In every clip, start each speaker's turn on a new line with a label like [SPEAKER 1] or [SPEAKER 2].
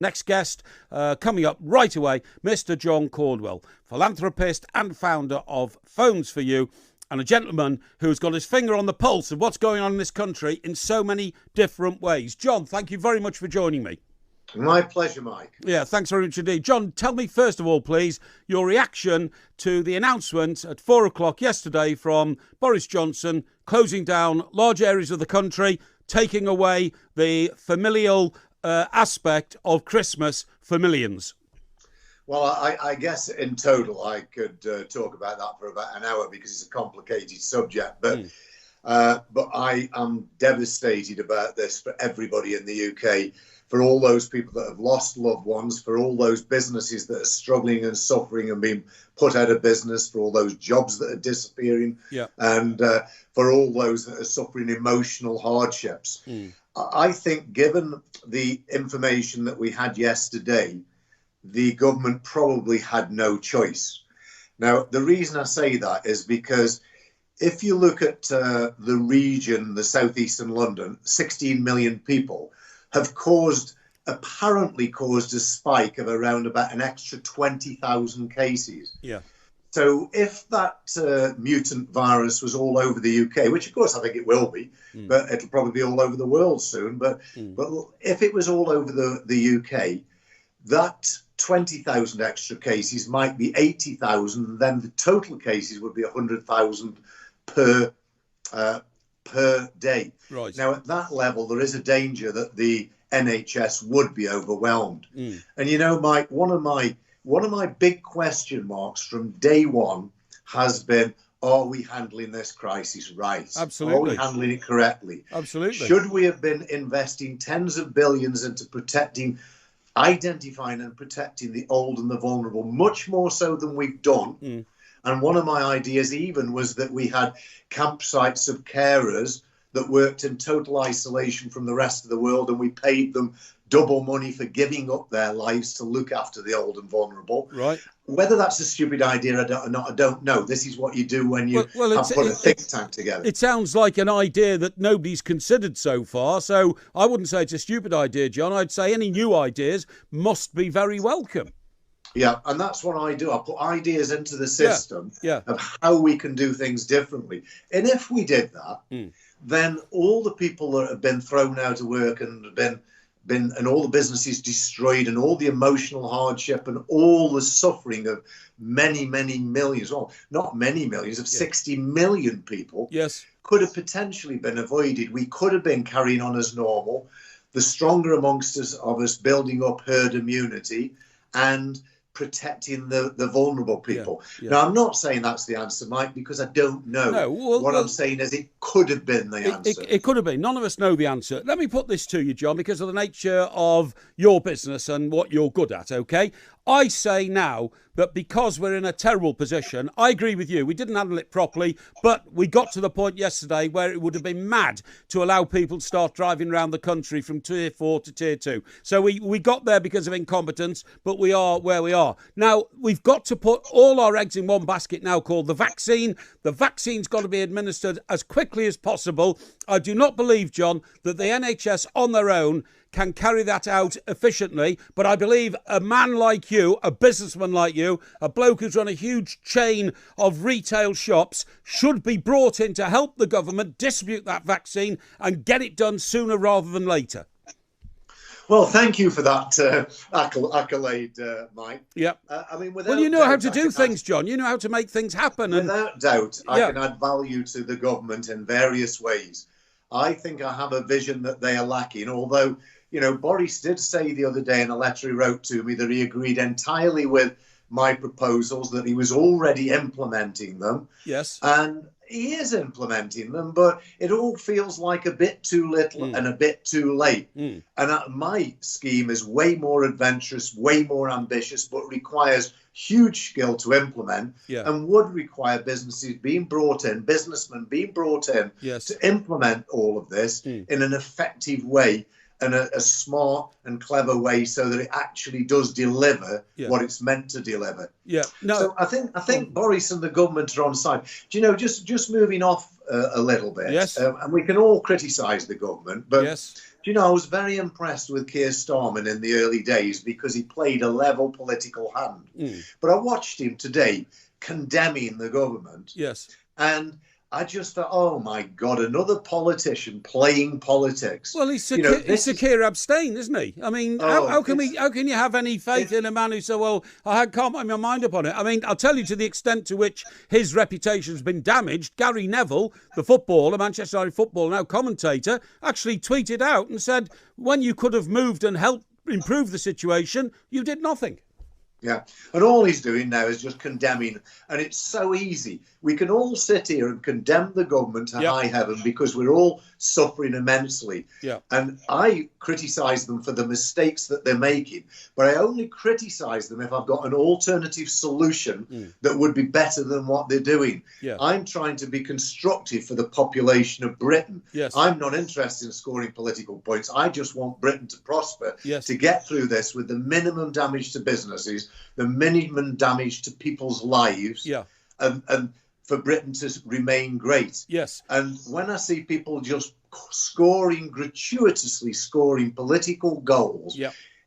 [SPEAKER 1] Next guest coming up right away, Mr. John Caudwell, philanthropist and founder of Phones for You, and a gentleman who's got his finger on the pulse of what's going on in this country in so many different ways. John, thank you very much for joining me.
[SPEAKER 2] My pleasure, Mike.
[SPEAKER 1] Yeah, thanks very much indeed. John, tell me first of all, please, your reaction to the announcement at 4 o'clock yesterday from Boris Johnson closing down large areas of the country, taking away the familial aspect of Christmas for millions.
[SPEAKER 2] Well, I guess in total I could talk about that for about an hour because it's a complicated subject. But I am devastated about this for everybody in the UK, for all those people that have lost loved ones, for all those businesses that are struggling and suffering and being put out of business, for all those jobs that are disappearing, and for all those that are suffering emotional hardships. I think given the information that we had yesterday, the government probably had no choice. Now, the reason I say that is because if you look at the region, the southeastern London, 16 million people have apparently caused a spike of around about an extra 20,000 cases.
[SPEAKER 1] Yeah.
[SPEAKER 2] So if that mutant virus was all over the UK, which of course I think it will be, but it'll probably be all over the world soon. But if it was all over the UK, that 20,000 extra cases might be 80,000, and then the total cases would be 100,000 per day.
[SPEAKER 1] Right.
[SPEAKER 2] Now, at that level, there is a danger that the NHS would be overwhelmed. And you know, Mike, one of my big question marks from day one has been: are we handling this crisis right?
[SPEAKER 1] Absolutely.
[SPEAKER 2] Are we handling it correctly?
[SPEAKER 1] Absolutely.
[SPEAKER 2] Should we have been investing tens of billions into identifying and protecting the old and the vulnerable, much more so than we've done? And one of my ideas even was that we had campsites of carers that worked in total isolation from the rest of the world, and we paid them double money for giving up their lives to look after the old and vulnerable.
[SPEAKER 1] Right.
[SPEAKER 2] Whether that's a stupid idea or not, I don't know. This is what you do when you have put a think tank together.
[SPEAKER 1] It sounds like an idea that nobody's considered so far, so I wouldn't say it's a stupid idea, John. I'd say any new ideas must be very welcome.
[SPEAKER 2] Yeah, and that's what I do. I put ideas into the system of how we can do things differently. And if we did that, then all the people that have been thrown out of work and been and all the businesses destroyed and all the emotional hardship and all the suffering of many, many millions, well, not many millions, of 60 million people could have potentially been avoided. We could have been carrying on as normal, the stronger amongst us of us building up herd immunity and protecting the vulnerable people. Now, I'm not saying that's the answer, Mike, because I don't know. What I'm saying is it could have been the answer.
[SPEAKER 1] It could have been. None of us know the answer. Let me put this to you, John, because of the nature of your business and what you're good at, okay? I say now that because we're in a terrible position, I agree with you, we didn't handle it properly, but we got to the point yesterday where it would have been mad to allow people to start driving around the country from Tier 4 to Tier 2. So we got there because of incompetence, but we are where we are. Now, we've got to put all our eggs in one basket now called the vaccine. The vaccine's got to be administered as quickly as possible. I do not believe, John, that the NHS on their own can carry that out efficiently, but I believe a man like you, a businessman like you, a bloke who's run a huge chain of retail shops, should be brought in to help the government distribute that vaccine and get it done sooner rather than later.
[SPEAKER 2] Well, thank you for that accolade, Mike.
[SPEAKER 1] Yeah.
[SPEAKER 2] I mean,
[SPEAKER 1] well, you know how to do things, John. You know how to make things happen.
[SPEAKER 2] Without doubt, I can add value to the government in various ways. I think I have a vision that they are lacking, although, you know, Boris did say the other day in a letter he wrote to me that he agreed entirely with my proposals, that he was already implementing them.
[SPEAKER 1] Yes.
[SPEAKER 2] And he is implementing them, but it all feels like a bit too little and a bit too late. And my scheme is way more adventurous, way more ambitious, but requires huge skill to implement and would require businesses being brought in, businessmen being brought in to implement all of this in an effective way and a smart and clever way so that it actually does deliver what it's meant to deliver. So I think Boris and the government are on side. Do you know, just moving off a little bit, and we can all criticise the government, but Do you know, I was very impressed with Keir Starmer in the early days because he played a level political hand. But I watched him today condemning the government.
[SPEAKER 1] Yes.
[SPEAKER 2] And I just thought, oh my God, another politician playing politics.
[SPEAKER 1] Well, he's Keir abstain, isn't he? I mean, how can you have any faith in a man who said, well, I can't make my mind up on it? I mean, I'll tell you to the extent to which his reputation's been damaged. Gary Neville, the footballer, Manchester United footballer, now commentator, actually tweeted out and said, when you could have moved and helped improve the situation, you did nothing.
[SPEAKER 2] Yeah, and all he's doing now is just condemning, and it's so easy. We can all sit here and condemn the government to high heaven because we're all suffering immensely.
[SPEAKER 1] Yeah.
[SPEAKER 2] And I criticise them for the mistakes that they're making, but I only criticise them if I've got an alternative solution that would be better than what they're doing.
[SPEAKER 1] Yeah.
[SPEAKER 2] I'm trying to be constructive for the population of Britain.
[SPEAKER 1] Yes.
[SPEAKER 2] I'm not interested in scoring political points. I just want Britain to prosper, to get through this with the minimum damage to businesses, the minimum damage to people's lives, and for Britain to remain great.
[SPEAKER 1] Yes.
[SPEAKER 2] And when I see people just gratuitously scoring political goals,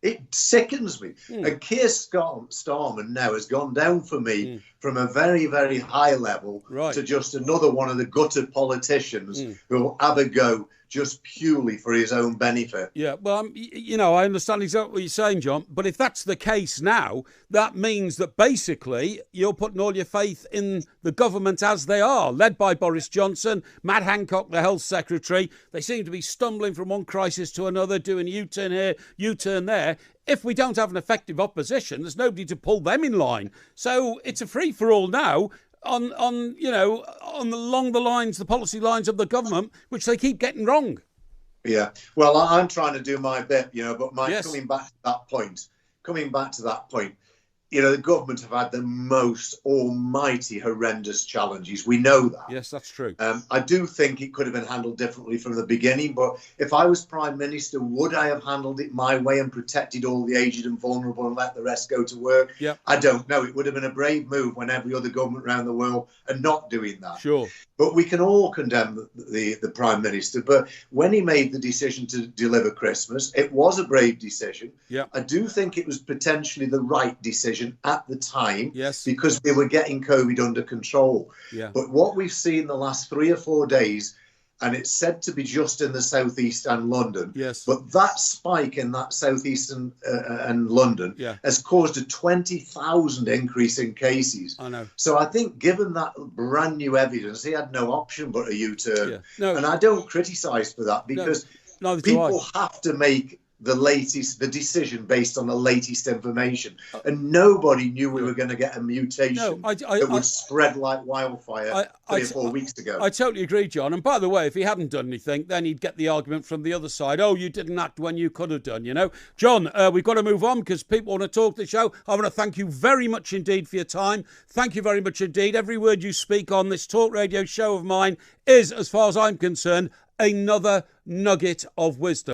[SPEAKER 2] it sickens me. And Keir Starmer now has gone down for me from a very, very high level to just another one of the gutted politicians who will have a go just purely for his own benefit.
[SPEAKER 1] Yeah, well, I understand exactly what you're saying, John, but if that's the case now, that means that basically you're putting all your faith in the government as they are, led by Boris Johnson, Matt Hancock, the Health Secretary. They seem to be stumbling from one crisis to another, doing a U-turn here, U-turn there. If we don't have an effective opposition, there's nobody to pull them in line. So it's a free-for-all now. Along the lines, the policy lines of the government, which they keep getting wrong.
[SPEAKER 2] Yeah, well, I'm trying to do my bit, but Mike, coming back to that point, the government have had the most almighty horrendous challenges. We know that.
[SPEAKER 1] Yes, that's true.
[SPEAKER 2] I do think it could have been handled differently from the beginning, but if I was Prime Minister, would I have handled it my way and protected all the aged and vulnerable and let the rest go to work?
[SPEAKER 1] Yeah.
[SPEAKER 2] I don't know. It would have been a brave move when every other government around the world are not doing that.
[SPEAKER 1] Sure.
[SPEAKER 2] But we can all condemn the Prime Minister. But when he made the decision to deliver Christmas, it was a brave decision.
[SPEAKER 1] Yeah.
[SPEAKER 2] I do think it was potentially the right decision at the time,
[SPEAKER 1] yes,
[SPEAKER 2] because they were getting COVID under control.
[SPEAKER 1] Yeah.
[SPEAKER 2] But what we've seen the last 3 or 4 days, and it's said to be just in the southeast and London.
[SPEAKER 1] Yes.
[SPEAKER 2] But that spike in that southeast and London has caused a 20,000 increase in cases.
[SPEAKER 1] I know.
[SPEAKER 2] So I think given that brand new evidence, he had no option but a U-turn.
[SPEAKER 1] Yeah. No.
[SPEAKER 2] And I don't criticise for that because people have to make the decision based on the latest information, and nobody knew we were going to get a mutation that would spread like wildfire 3 or 4 weeks ago.
[SPEAKER 1] I totally agree, John. And by the way, if he hadn't done anything, then he'd get the argument from the other side. Oh, you didn't act when you could have done, John, we've got to move on because people want to talk to the show. I want to thank you very much indeed for your time. Thank you very much indeed. Every word you speak on this talk radio show of mine is, as far as I'm concerned, another nugget of wisdom.